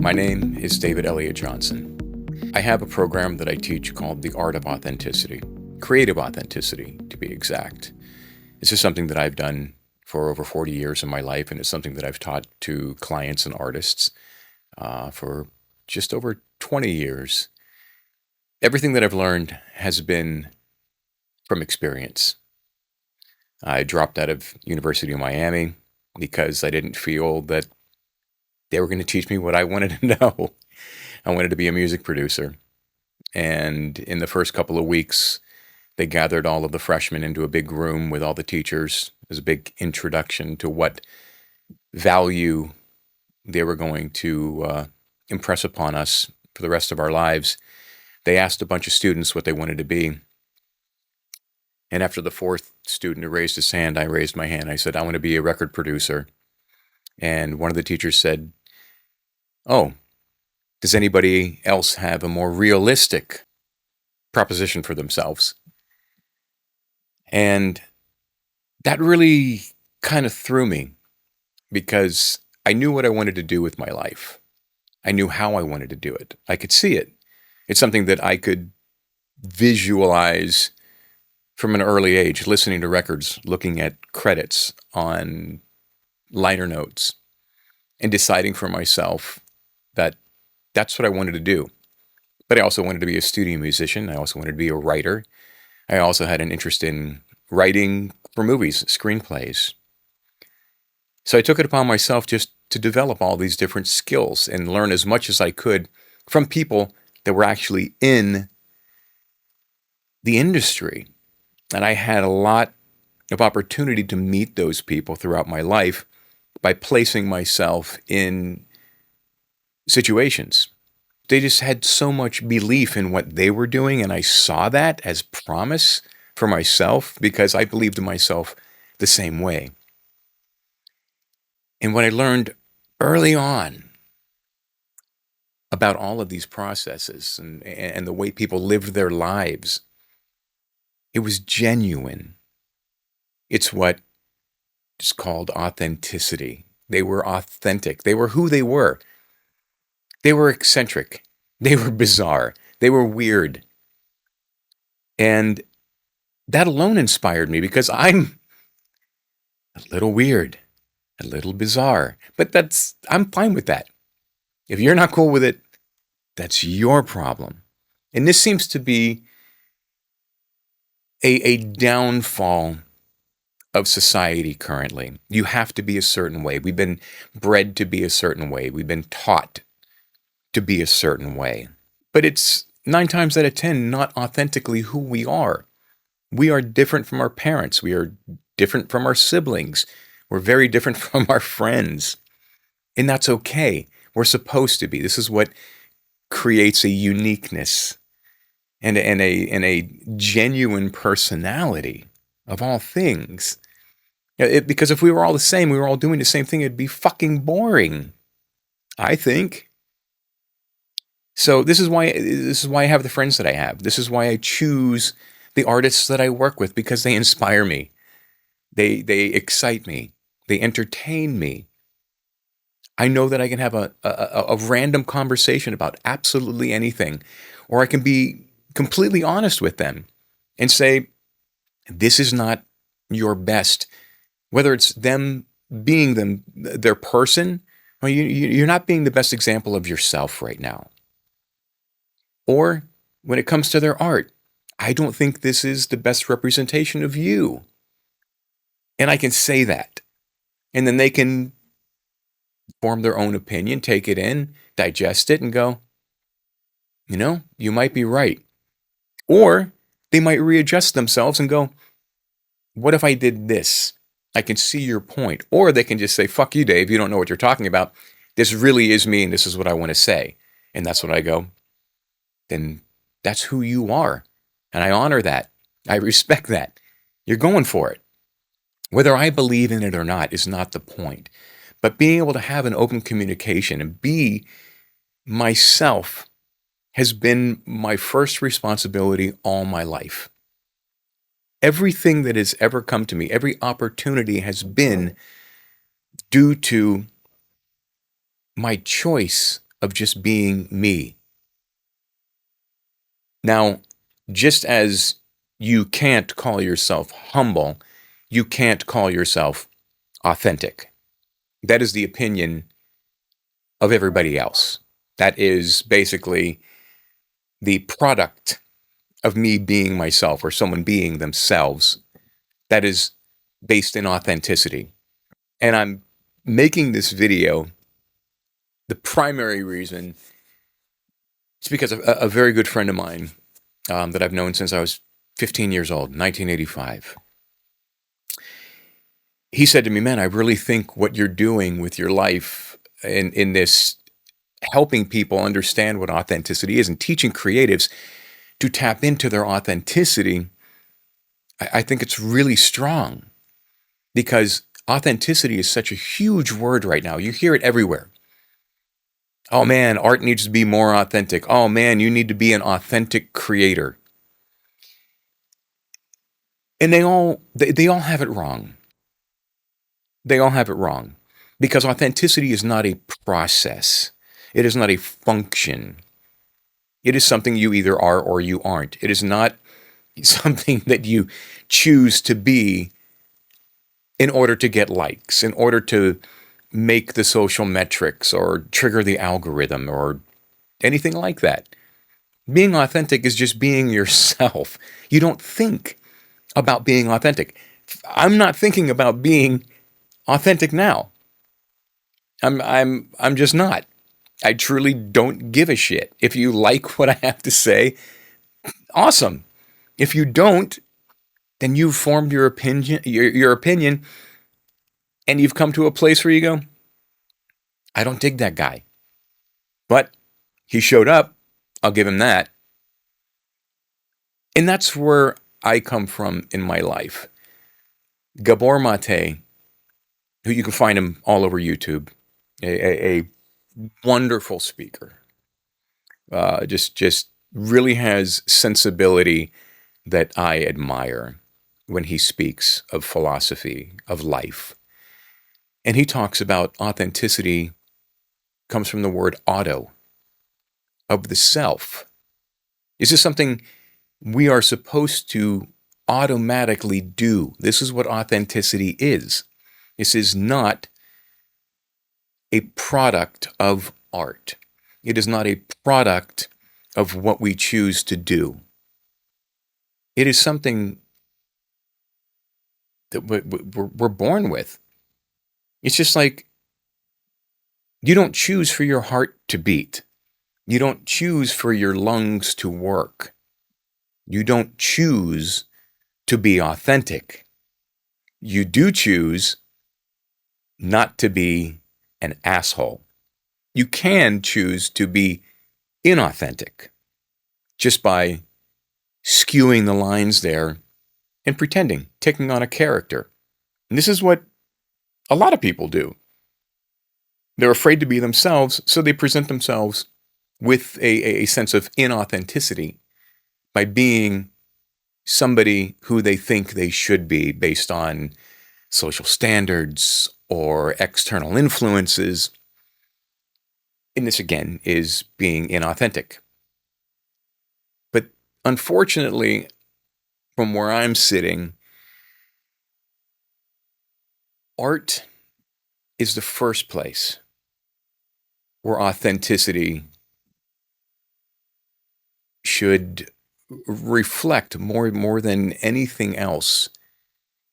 My name is David Elliott Johnson. I have a program that I teach called The Art of Authenticity, Creative Authenticity to be exact. This is something that I've done for over 40 years in my life, and it's something that I've taught to clients and artists for just over 20 years. Everything that I've learned has been from experience. I dropped out of University of Miami because I didn't feel that they were going to teach me what I wanted to know. I wanted to be a music producer. And in the first couple of weeks, they gathered all of the freshmen into a big room with all the teachers. It was a big introduction to what value they were going to impress upon us for the rest of our lives. They asked a bunch of students what they wanted to be. And after the fourth student who raised his hand, I raised my hand. I said, I want to be a record producer. And one of the teachers said, oh, does anybody else have a more realistic proposition for themselves? And that really kind of threw me because I knew what I wanted to do with my life. I knew how I wanted to do it. I could see it. It's something that I could visualize from an early age, listening to records, looking at credits on liner notes, and deciding for myself that that's what I wanted to do. But I also wanted to be a studio musician. I also wanted to be a writer. I also had an interest in writing for movies, screenplays. So I took it upon myself just to develop all these different skills and learn as much as I could from people that were actually in the industry. And I had a lot of opportunity to meet those people throughout my life by placing myself in situations. They just had so much belief in what they were doing, and I saw that as promise for myself because I believed in myself the same way. And what I learned early on about all of these processes and the way people lived their lives, it was genuine. It's what is called authenticity. They were authentic. They were who they were. They were eccentric. They were bizarre. They were weird. And that alone inspired me because I'm a little weird, a little bizarre. But I'm fine with that. If you're not cool with it, that's your problem. And this seems to be a downfall of society currently. You have to be a certain way. We've been bred to be a certain way. We've been taught to be a certain way. But it's 9 times out of 10 not authentically who we are. We are different from our parents. We are different from our siblings. We're very different from our friends. And that's okay. We're supposed to be. This is what creates a uniqueness and a genuine personality of all things. Because if we were all the same, we were all doing the same thing, it'd be fucking boring, I think. So this is why I have the friends that I have. This is why I choose the artists that I work with, because they inspire me. They excite me. They entertain me. I know that I can have a random conversation about absolutely anything, or I can be completely honest with them and say, this is not your best. Whether it's them being their person, or you're not being the best example of yourself right now. Or when it comes to their art, I don't think this is the best representation of you. And I can say that. And then they can form their own opinion, take it in, digest it, and go, you might be right. Or they might readjust themselves and go, what if I did this? I can see your point. Or they can just say, fuck you, Dave, you don't know what you're talking about. This really is me, and this is what I want to say. And that's when I go, then that's who you are. And I honor that. I respect that. You're going for it. Whether I believe in it or not is not the point. But being able to have an open communication and be myself has been my first responsibility all my life. Everything that has ever come to me, every opportunity has been due to my choice of just being me. Now, just as you can't call yourself humble, you can't call yourself authentic. That is the opinion of everybody else. That is basically the product of me being myself or someone being themselves. That is based in authenticity. And I'm making this video, the primary reason is because a very good friend of mine that I've known since I was 15 years old, 1985. He said to me, man, I really think what you're doing with your life in this helping people understand what authenticity is and teaching creatives to tap into their authenticity, I think it's really strong because authenticity is such a huge word right now. You hear it everywhere. Oh man, art needs to be more authentic. Oh man, you need to be an authentic creator. And they all have it wrong. They all have it wrong because authenticity is not a process. It is not a function. It is something you either are or you aren't. It is not something that you choose to be in order to get likes, in order to make the social metrics or trigger the algorithm or anything like that. Being authentic is just being yourself. You don't think about being authentic. I'm not thinking about being authentic now. I'm just not. I truly don't give a shit. If you like what I have to say, awesome. If you don't, then you've formed your opinion, and you've come to a place where you go, I don't dig that guy. But he showed up. I'll give him that. And that's where I come from in my life. Gabor Mate, who you can find him all over YouTube, a wonderful speaker, just really has sensibility that I admire when he speaks of philosophy, of life. And he talks about authenticity comes from the word auto, of the self. Is this something we are supposed to automatically do? This is what authenticity is. This is not a product of art. It is not a product of what we choose to do. It is something that we're born with. It's just like you don't choose for your heart to beat. You don't choose for your lungs to work. You don't choose to be authentic. You do choose not to be an asshole. You can choose to be inauthentic just by skewing the lines there and pretending, taking on a character. And this is what a lot of people do. They're afraid to be themselves, so they present themselves with a sense of inauthenticity by being somebody who they think they should be based on social standards or external influences. And this, again, is being inauthentic. But unfortunately, from where I'm sitting, art is the first place where authenticity should reflect more than anything else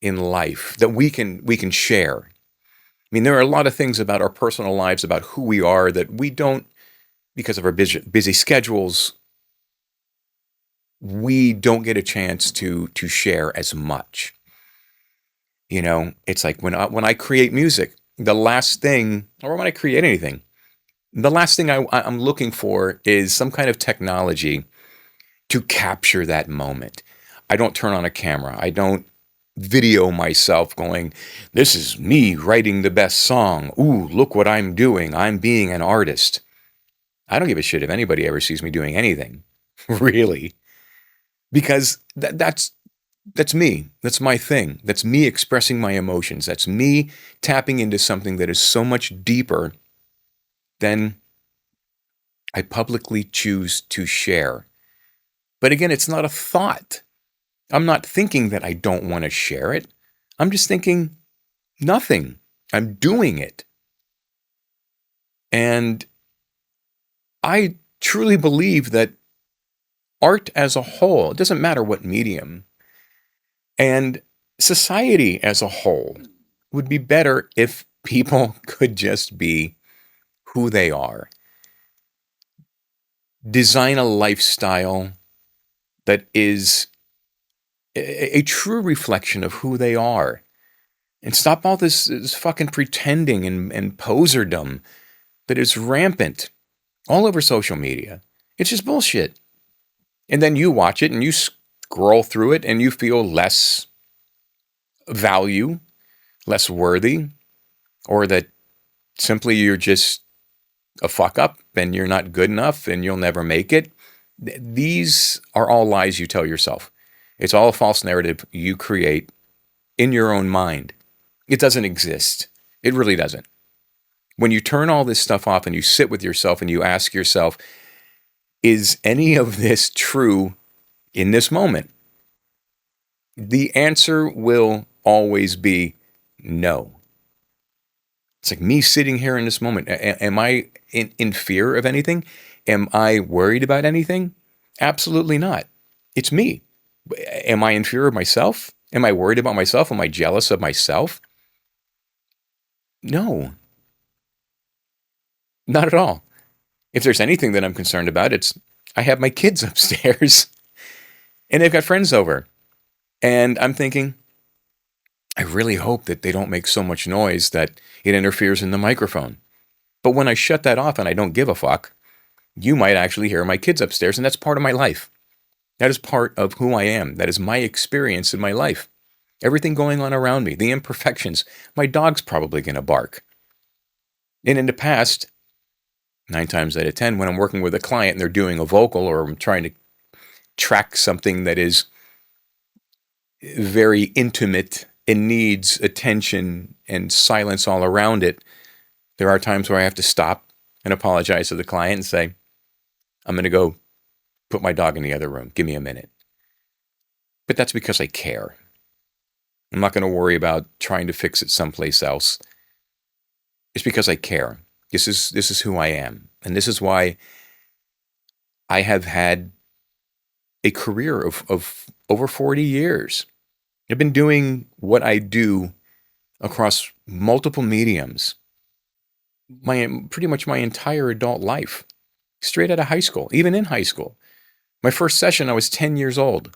in life that we can share. I mean, there are a lot of things about our personal lives, about who we are, that we don't, because of our busy schedules, we don't get a chance to share as much. You know, it's like when I create music, the last thing, or when I create anything, the last thing I'm looking for is some kind of technology to capture that moment. I don't turn on a camera. I don't video myself going, this is me writing the best song. Ooh, look what I'm doing. I'm being an artist. I don't give a shit if anybody ever sees me doing anything, really, because that's me. That's my thing. That's me expressing my emotions. That's me tapping into something that is so much deeper than I publicly choose to share. But again, it's not a thought. I'm not thinking that I don't want to share it. I'm just thinking nothing. I'm doing it. And I truly believe that art as a whole, it doesn't matter what medium, and society as a whole would be better if people could just be who they are. Design a lifestyle that is a true reflection of who they are. And stop all this fucking pretending and poserdom that is rampant all over social media. It's just bullshit. And then you watch it and you scroll through it and you feel less value, less worthy, or that simply you're just a fuck up and you're not good enough and you'll never make it. These are all lies you tell yourself. It's all a false narrative you create in your own mind. It doesn't exist. It really doesn't. When you turn all this stuff off and you sit with yourself and you ask yourself, is any of this true in this moment? The answer will always be no. It's like me sitting here in this moment. Am I in fear of anything? Am I worried about anything? Absolutely not. It's me. Am I in fear of myself? Am I worried about myself? Am I jealous of myself? No, not at all. If there's anything that I'm concerned about, it's I have my kids upstairs and they've got friends over. And I'm thinking, I really hope that they don't make so much noise that it interferes in the microphone. But when I shut that off and I don't give a fuck, you might actually hear my kids upstairs, and that's part of my life. That is part of who I am. That is my experience in my life. Everything going on around me, the imperfections. My dog's probably going to bark. And in the past, 9 times out of 10, when I'm working with a client and they're doing a vocal or I'm trying to track something that is very intimate and needs attention and silence all around it, there are times where I have to stop and apologize to the client and say, I'm going to go put my dog in the other room. Give me a minute. But that's because I care. I'm not going to worry about trying to fix it someplace else. It's because I care. This is who I am. And this is why I have had a career of over 40 years. I've been doing what I do across multiple mediums pretty much my entire adult life, straight out of high school, even in high school. My first session, I was 10 years old.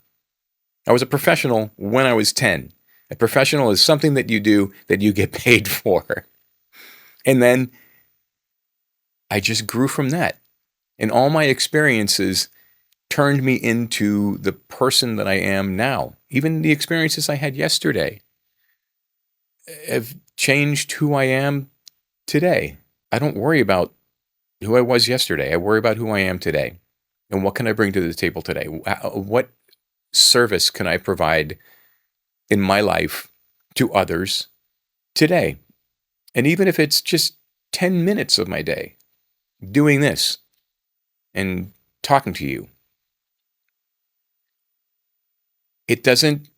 I was a professional when I was 10. A professional is something that you do that you get paid for. And then I just grew from that. And all my experiences turned me into the person that I am now. Even the experiences I had yesterday have changed who I am today. I don't worry about who I was yesterday. I worry about who I am today. And what can I bring to the table today? What service can I provide in my life to others today? And even if it's just 10 minutes of my day doing this and talking to you, it doesn't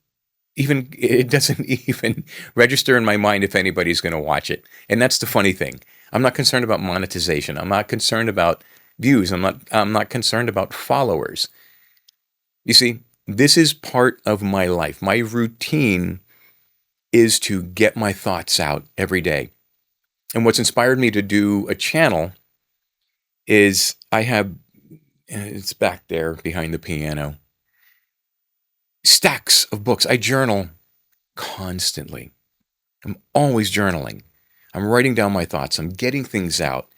even register in my mind if anybody's going to watch it. And that's the funny thing. I'm not concerned about monetization. I'm not concerned about views. I'm not concerned about followers. You see, this is part of my life. My routine is to get my thoughts out every day. And what's inspired me to do a channel is it's back there behind the piano, stacks of books. I journal constantly. I'm always journaling. I'm writing down my thoughts. I'm getting things out.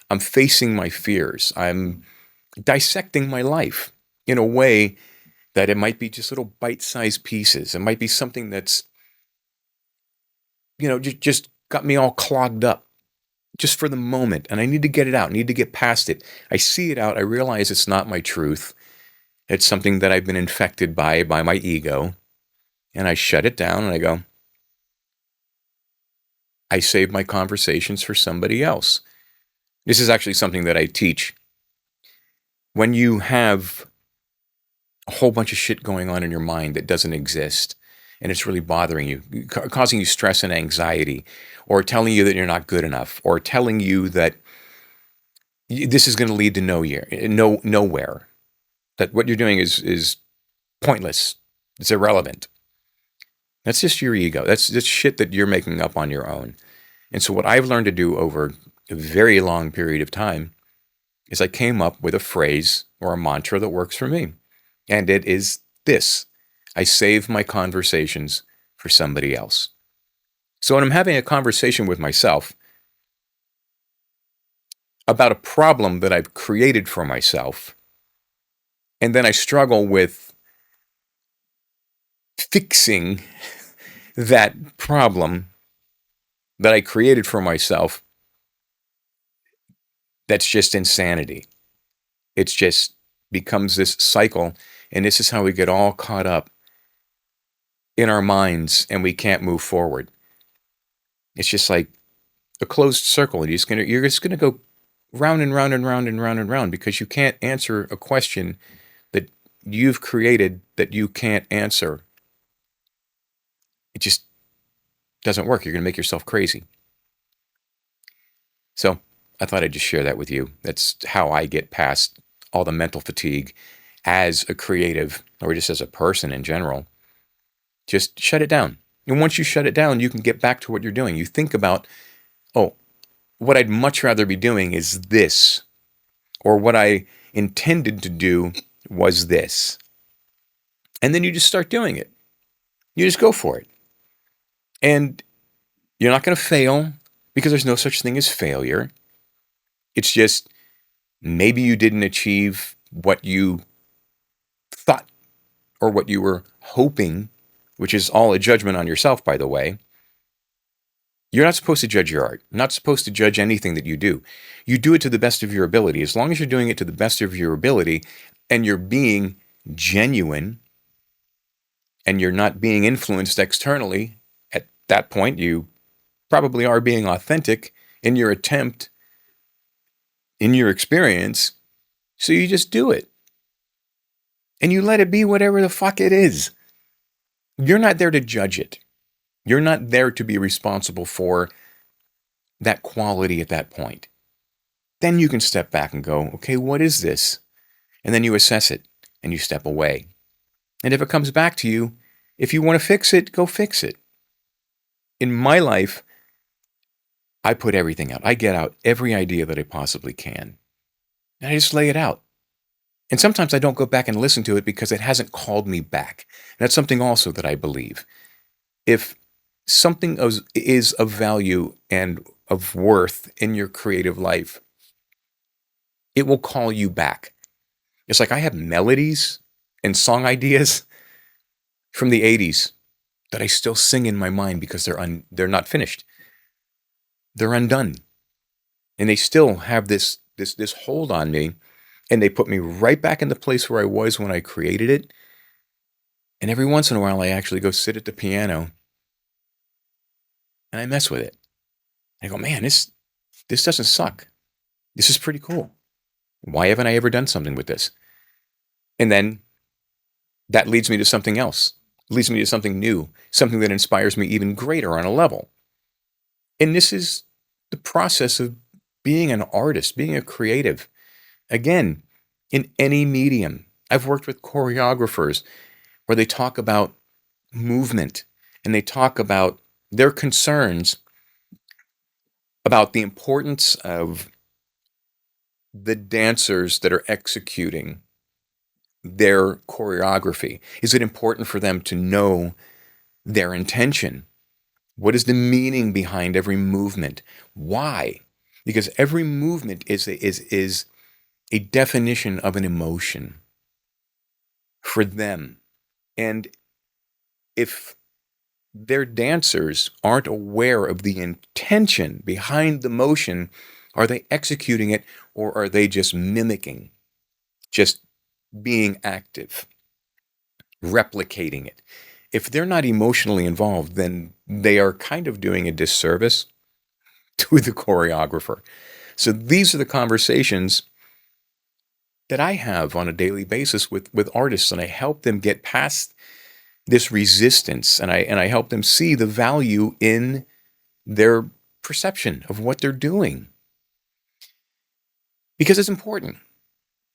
I'm facing my fears. I'm dissecting my life in a way that it might be just little bite-sized pieces. It might be something that's, just got me all clogged up just for the moment. And I need to get it out. I need to get past it. I see it out. I realize it's not my truth. It's something that I've been infected by my ego. And I shut it down and I go, I save my conversations for somebody else. This is actually something that I teach when you have a whole bunch of shit going on in your mind that doesn't exist and it's really bothering you, causing you stress and anxiety, or telling you that you're not good enough, or telling you that this is going to lead to nowhere, that what you're doing is pointless, it's irrelevant. That's just your ego. That's shit that you're making up on your own. And so what I've learned to do over a very long period of time is I came up with a phrase or a mantra that works for me. And it is this: I save my conversations for somebody else. So when I'm having a conversation with myself about a problem that I've created for myself, and then I struggle with fixing that problem that I created for myself, that's just insanity. It's just becomes this cycle, and this is how we get all caught up in our minds and we can't move forward. It's just like a closed circle, and you're just gonna go round and round and round and round and round because you can't answer a question that you've created that you can't answer. It just doesn't work. You're gonna make yourself crazy. So I thought I'd just share that with you. That's how I get past all the mental fatigue as a creative, or just as a person in general. Just shut it down. And once you shut it down, you can get back to what you're doing. You think about, oh, what I'd much rather be doing is this, or what I intended to do was this. And then you just start doing it. You just go for it. And you're not going to fail because there's no such thing as failure. It's just maybe you didn't achieve what you thought or what you were hoping, which is all a judgment on yourself, by the way. You're not supposed to judge your art. You're not supposed to judge anything that you do. You do it to the best of your ability. As long as you're doing it to the best of your ability and you're being genuine and you're not being influenced externally, at that point you probably are being authentic in your attempt, in your experience. So you just do it. And you let it be whatever the fuck it is. You're not there to judge it. You're not there to be responsible for that quality at that point. Then you can step back and go, okay, what is this? And then you assess it and you step away. And if it comes back to you, if you want to fix it, go fix it. In my life, I put everything out. I get out every idea that I possibly can. And I just lay it out. And sometimes I don't go back and listen to it because it hasn't called me back. And that's something also that I believe. If something is of value and of worth in your creative life, it will call you back. It's like I have melodies and song ideas from the 80s that I still sing in my mind because they're not finished. They're undone. And they still have this hold on me, and they put me right back in the place where I was when I created it. And every once in a while I actually go sit at the piano and I mess with it. I go, man, this doesn't suck. This is pretty cool. Why haven't I ever done something with this? And then that leads me to something else. It leads me to something new, something that inspires me even greater on a level. And this is the process of being an artist, being a creative. Again, in any medium. I've worked with choreographers where they talk about movement and they talk about their concerns about the importance of the dancers that are executing their choreography. Is it important for them to know their intention? What is the meaning behind every movement? Why? Because every movement is a definition of an emotion for them. And if their dancers aren't aware of the intention behind the motion, are they executing it or are they just mimicking, just being active, replicating it? If they're not emotionally involved, then they are kind of doing a disservice to the choreographer. So these are the conversations that I have on a daily basis with artists, and I help them get past this resistance, and I help them see the value in their perception of what they're doing, because it's important.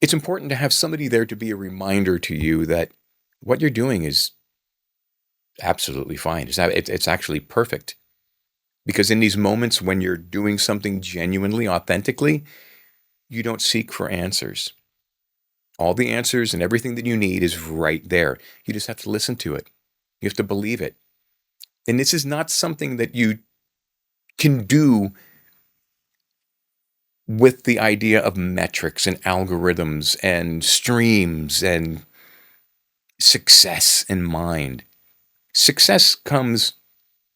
It's important to have somebody there to be a reminder to you that what you're doing is absolutely fine. It's actually perfect. Because in these moments when you're doing something genuinely, authentically, you don't seek for answers. All the answers and everything that you need is right there. You just have to listen to it. You have to believe it. And this is not something that you can do with the idea of metrics and algorithms and streams and success in mind. Success comes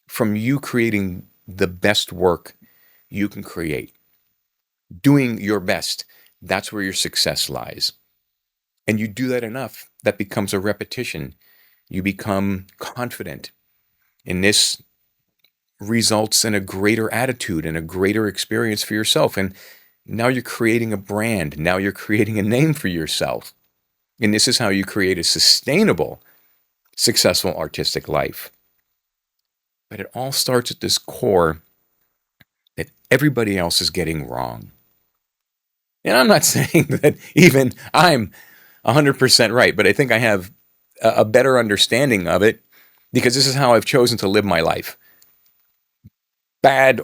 from you creating the best work you can create, doing your best. That's where your success lies. And you do that enough, that becomes a repetition. You become confident. And this results in a greater attitude and a greater experience for yourself. And now you're creating a brand. Now you're creating a name for yourself. And this is how you create a sustainable, successful artistic life. But it all starts at this core that everybody else is getting wrong. And I'm not saying that even I'm 100% right, but I think I have a better understanding of it because this is how I've chosen to live my life. Bad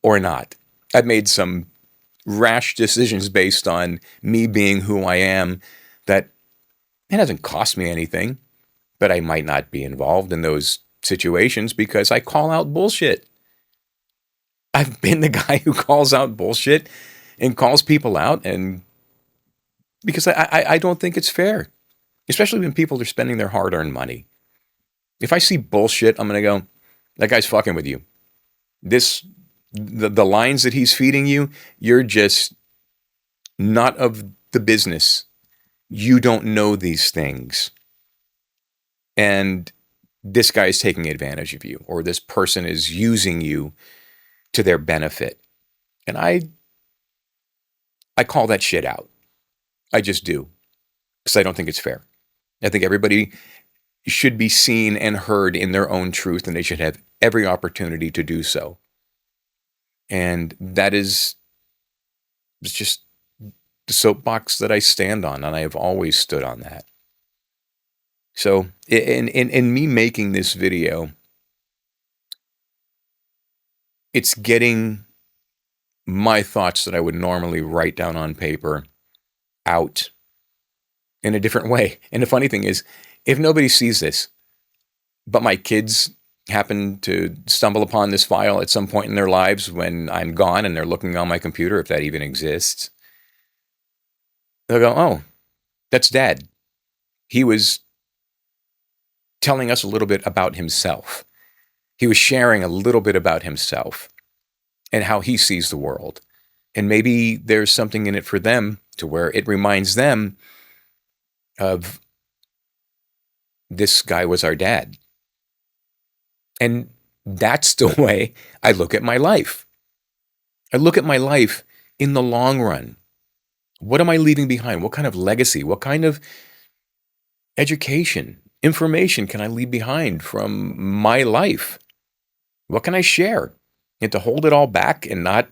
or not. I've made some rash decisions based on me being who I am that it hasn't cost me anything, but I might not be involved in those situations because I call out bullshit. I've been the guy who calls out bullshit and calls people out, and because I don't think it's fair, especially when people are spending their hard-earned money. If I see bullshit, I'm going to go, that guy's fucking with you. The lines that he's feeding you, you're just not of the business. You don't know these things. And this guy is taking advantage of you, or this person is using you to their benefit. And I call that shit out. I just do, because I don't think it's fair. I think everybody should be seen and heard in their own truth, and they should have every opportunity to do so. And that is just the soapbox that I stand on, and I have always stood on that. So in me making this video, it's getting my thoughts that I would normally write down on paper out in a different way. And the funny thing is, if nobody sees this, but my kids happen to stumble upon this file at some point in their lives when I'm gone and they're looking on my computer, if that even exists, they'll go, oh, that's Dad. He was telling us a little bit about himself. He was sharing a little bit about himself and how he sees the world. And maybe there's something in it for them to where it reminds them of this guy was our dad. And that's the way I look at my life. I look at my life in the long run. What am I leaving behind? What kind of legacy? What kind of education, information can I leave behind from my life? What can I share? And to hold it all back and not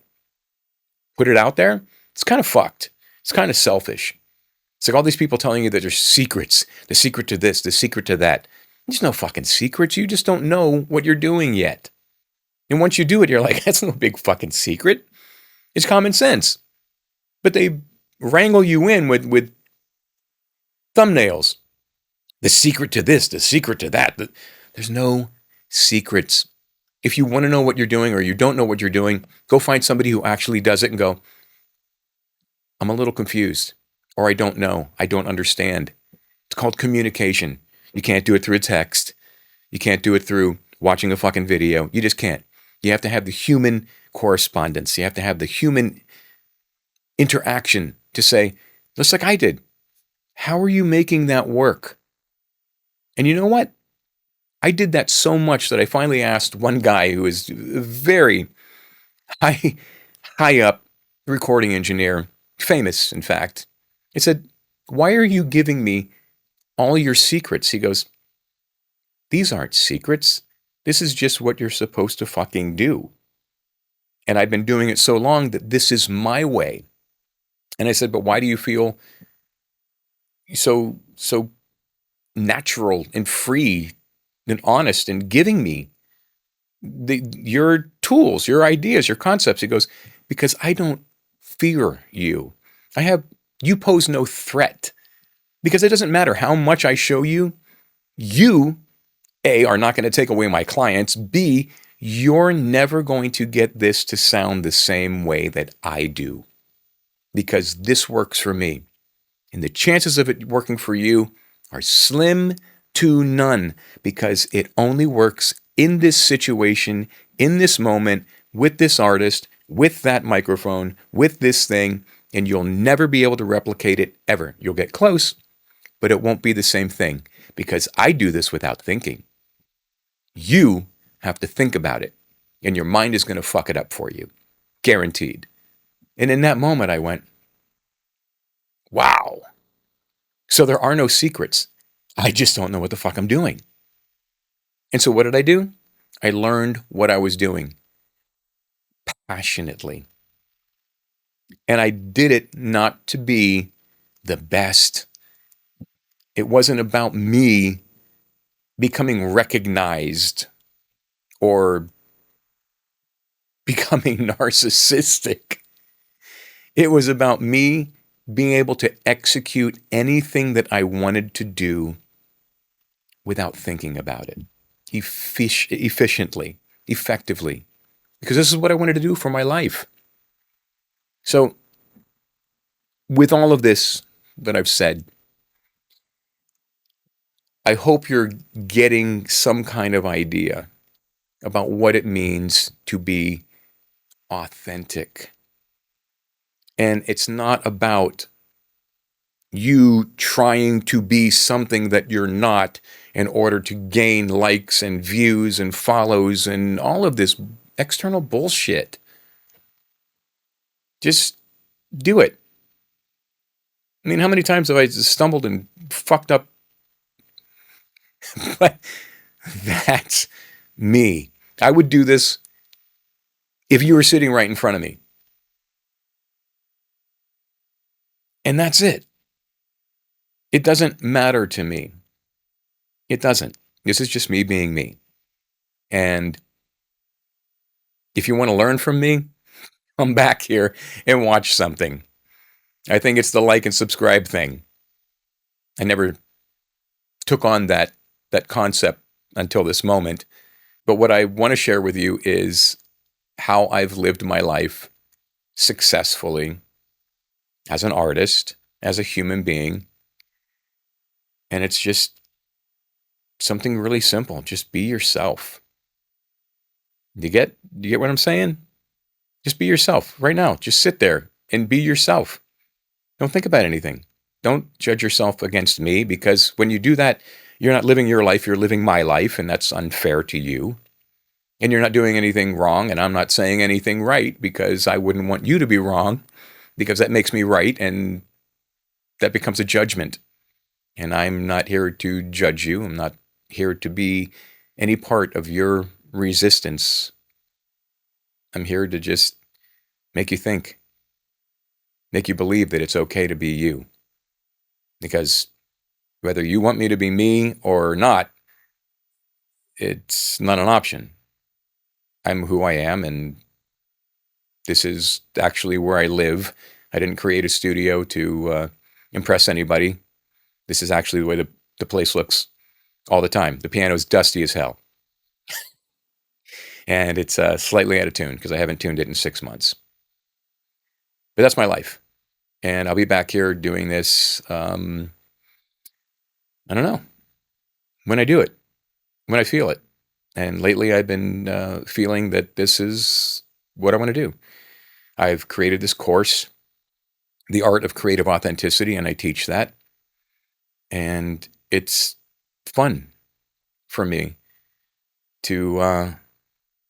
put it out there, it's kind of fucked. It's kind of selfish. It's like all these people telling you that there's secrets, the secret to this, the secret to that. There's no fucking secrets. You just don't know what you're doing yet. And once you do it, you're like, that's no big fucking secret. It's common sense. But they wrangle you in with thumbnails. The secret to this, the secret to that. There's no secrets. If you want to know what you're doing or you don't know what you're doing, go find somebody who actually does it and go, I'm a little confused, or I don't know, I don't understand. It's called communication. You can't do it through a text. You can't do it through watching a fucking video. You just can't. You have to have the human correspondence. You have to have the human interaction to say, just like I did, how are you making that work? And you know what? I did that so much that I finally asked one guy who is very high up recording engineer, famous, in fact. I said, why are you giving me all your secrets? He goes, these aren't secrets. This is just what you're supposed to fucking do. And I've been doing it so long that this is my way. And I said, but why do you feel so natural and free and honest and giving me your tools, your ideas, your concepts? He goes, because I don't fear you. You pose no threat. Because it doesn't matter how much I show you, you, A, are not going to take away my clients. B, you're never going to get this to sound the same way that I do. Because this works for me. And the chances of it working for you are slim to none, because it only works in this situation, in this moment, with this artist, with that microphone, with this thing, and you'll never be able to replicate it ever. You'll get close, but it won't be the same thing, because I do this without thinking. You have to think about it, and your mind is going to fuck it up for you. Guaranteed. And in that moment, I went, wow. So there are no secrets. I just don't know what the fuck I'm doing. And so what did I do? I learned what I was doing passionately. And I did it not to be the best. It wasn't about me becoming recognized or becoming narcissistic. It was about me being able to execute anything that I wanted to do without thinking about it, efficiently, effectively, because this is what I wanted to do for my life. So, with all of this that I've said, I hope you're getting some kind of idea about what it means to be authentic. And it's not about you trying to be something that you're not in order to gain likes and views and follows and all of this external bullshit. Just do it. I mean, how many times have I stumbled and fucked up? But that's me. I would do this if you were sitting right in front of me. And that's it. It doesn't matter to me. It doesn't. This is just me being me. And if you want to learn from me, come back here and watch something. I think it's the like and subscribe thing. I never took on that concept until this moment. But what I want to share with you is how I've lived my life successfully as an artist, as a human being. And it's just something really simple. Just be yourself. Do you get what I'm saying? Just be yourself right now. Just sit there and be yourself. Don't think about anything. Don't judge yourself against me, because when you do that, you're not living your life, you're living my life, and that's unfair to you. And you're not doing anything wrong, and I'm not saying anything right, because I wouldn't want you to be wrong, because that makes me right, and that becomes a judgment. And I'm not here to judge you. I'm not here to be any part of your resistance. I'm here to just make you think, make you believe that it's okay to be you. Because whether you want me to be me or not, it's not an option. I'm who I am, and this is actually where I live. I didn't create a studio to impress anybody. This is actually the way the place looks all the time. The piano's dusty as hell. And it's slightly out of tune because I haven't tuned it in 6 months. But that's my life. And I'll be back here doing this, I don't know, when I do it, when I feel it. And lately I've been feeling that this is what I want to do. I've created this course, The Art of Creative Authenticity, and I teach that. And it's fun for me to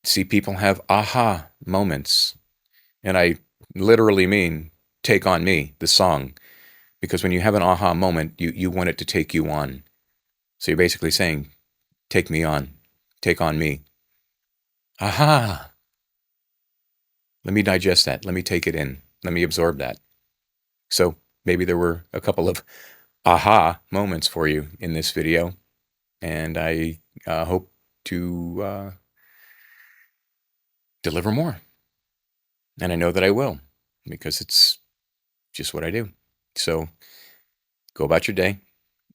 see people have aha moments. And I literally mean Take On Me, the song, Because when you have an aha moment, you want it to take you on. So you're basically saying, take me on, take on me. Aha! Let me digest that. Let me take it in. Let me absorb that. So maybe there were a couple of aha moments for you in this video. And I hope to deliver more. And I know that I will, because it's just what I do. So go about your day.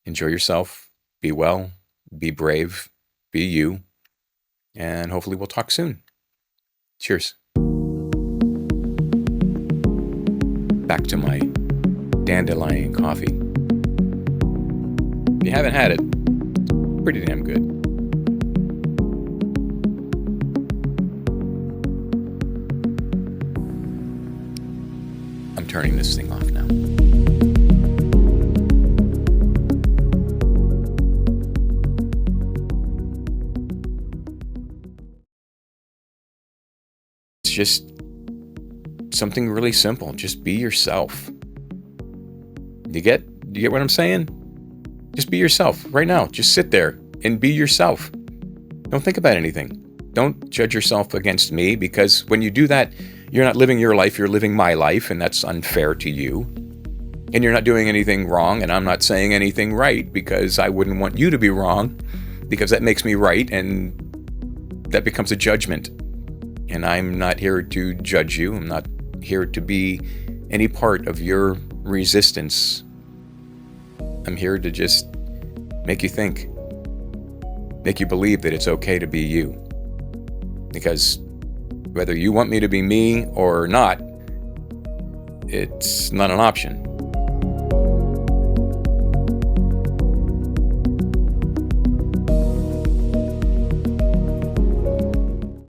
Enjoy yourself. Be well. Be brave. Be you. And hopefully we'll talk soon. Cheers. Back to my dandelion coffee. If you haven't had it, pretty damn good. I'm turning this thing off now. It's just something really simple. Just be yourself. Do you get what I'm saying? Just be yourself right now. Just sit there and be yourself. Don't think about anything. Don't judge yourself against me, because when you do that, you're not living your life, you're living my life, and that's unfair to you. And you're not doing anything wrong, and I'm not saying anything right, because I wouldn't want you to be wrong, because that makes me right, and that becomes a judgment. And I'm not here to judge you. I'm not here to be any part of your resistance. I'm here to just make you think, make you believe that it's okay to be you. Because whether you want me to be me or not, it's not an option.